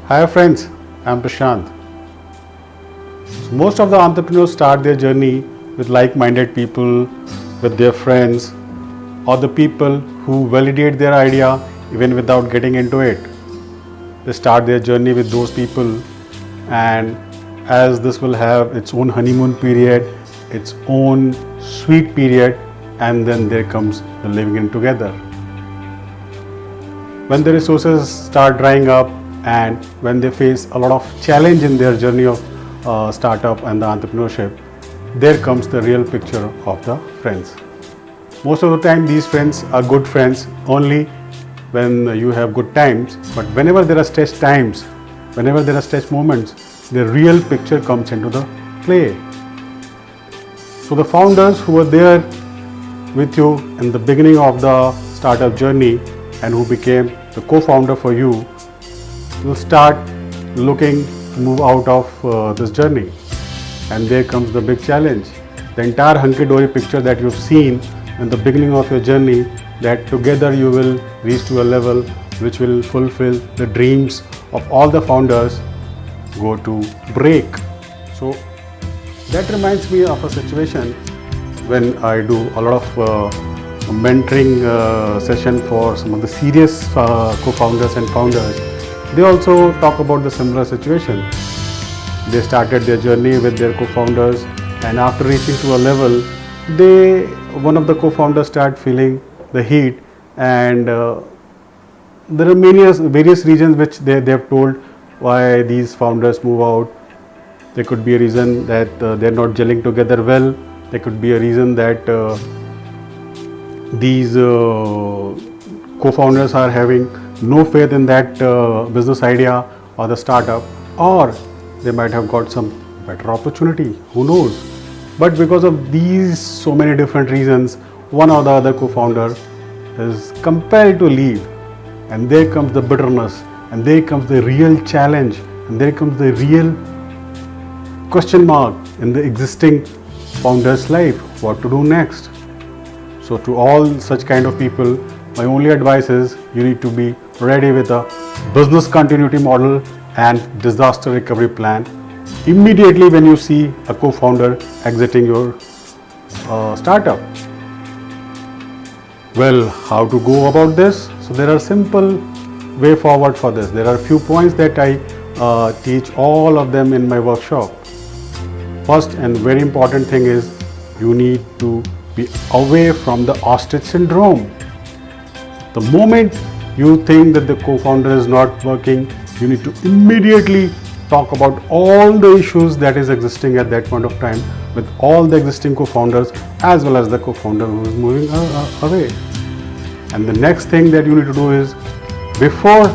Hi friends, I'm Prashant. So most of the entrepreneurs start their journey with like-minded people, with their friends, or the people who validate their idea even without getting into it. They start their journey with those people, and as this will have its own honeymoon period, its own sweet period, and then there comes the living in together. When the resources start drying up and when they face a lot of challenge in their journey of startup and the entrepreneurship, there comes the real picture of the friends. Most of the time these friends are good friends only when you have good times, but whenever there are stress times, whenever there are stress moments, the real picture comes into the play. So the founders who were there with you in the beginning of the startup journey and who became the co-founder for you will start looking to move out of this journey, and there comes the big challenge. The entire hunky-dory picture that you've seen in the beginning of your journey, that together you will reach to a level which will fulfill the dreams of all the founders, go to break. So that reminds me of a situation when I do a lot of mentoring session for some of the serious co-founders and founders. They also talk about the similar situation. They started their journey with their co-founders, and after reaching to a level, one of the co-founders start feeling the heat, and there are various reasons which they have told why these founders move out. There could be a reason that they're not gelling together well. There could be a reason that these co-founders are having no faith in that business idea or the startup, or they might have got some better opportunity, who knows. But because of these so many different reasons, one or the other co-founder is compelled to leave, and there comes the bitterness, and there comes the real challenge, and there comes the real question mark in the existing founder's life, what to do next. So to all such kind of people, my only advice is you need to be ready with a business continuity model and disaster recovery plan immediately when you see a co-founder exiting your startup. Well, how to go about this? So there are simple way forward for this. There are a few points that I teach all of them in my workshop. First and very important thing is you need to be away from the ostrich syndrome. The moment you think that the co-founder is not working, you need to immediately talk about all the issues that is existing at that point of time with all the existing co-founders as well as the co-founder who is moving away. And the next thing that you need to do is, before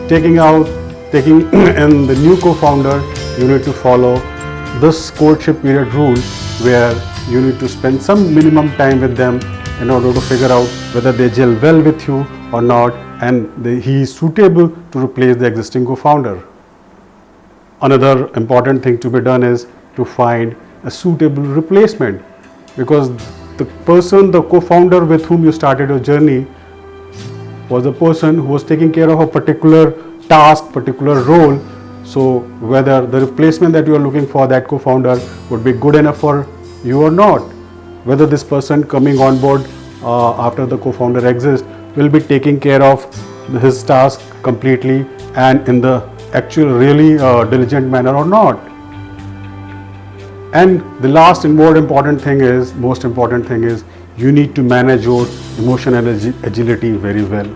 taking in the new co-founder, you need to follow this courtship period rule, where you need to spend some minimum time with them in order to figure out whether they gel well with you or not, and he is suitable to replace the existing co-founder. Another important thing to be done is to find a suitable replacement, because the co-founder with whom you started your journey was a person who was taking care of a particular task, particular role. So whether the replacement that you are looking for, that co-founder, would be good enough for you or not, whether this person coming on board after the co-founder exits will be taking care of his task completely and in the actual really diligent manner or not. And the last and most important thing is you need to manage your emotional agility very well.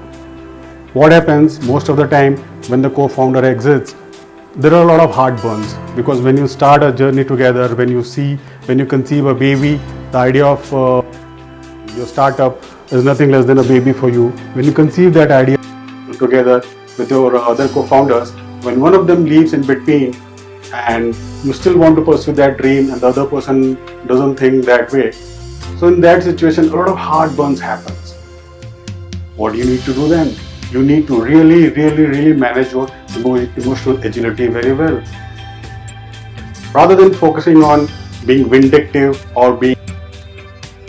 What happens most of the time when the co-founder exits, there are a lot of heartburns, because when you start a journey together, when you conceive a baby, the idea of your startup is nothing less than a baby for you. When you conceive that idea together with your other co-founders, when one of them leaves in between and you still want to pursue that dream and the other person doesn't think that way, so in that situation a lot of heartburns happens. What do you need to do then? You need to really manage your emotional agility very well. Rather than focusing on being vindictive or being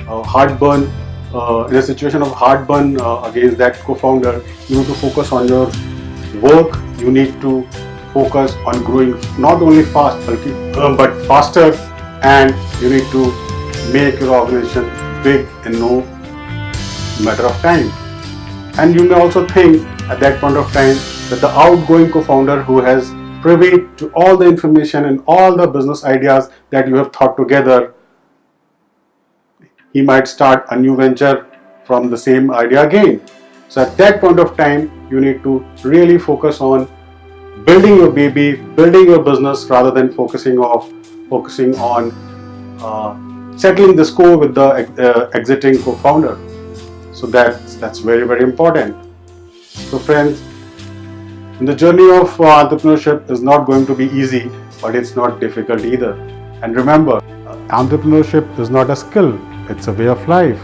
heartburn in a situation of heartburn against that co-founder, you need to focus on your work, you need to focus on growing not only fast but faster, and you need to make your organization big in no matter of time. And you may also think at that point of time that the outgoing co-founder who has privy to all the information and all the business ideas that you have thought together, he might start a new venture from the same idea again. So at that point of time, you need to really focus on building your baby, building your business, rather than focusing on settling the score with the exiting co-founder. So that's very, very important. So friends, the journey of entrepreneurship is not going to be easy, but it's not difficult either. And remember, entrepreneurship is not a skill, it's a way of life.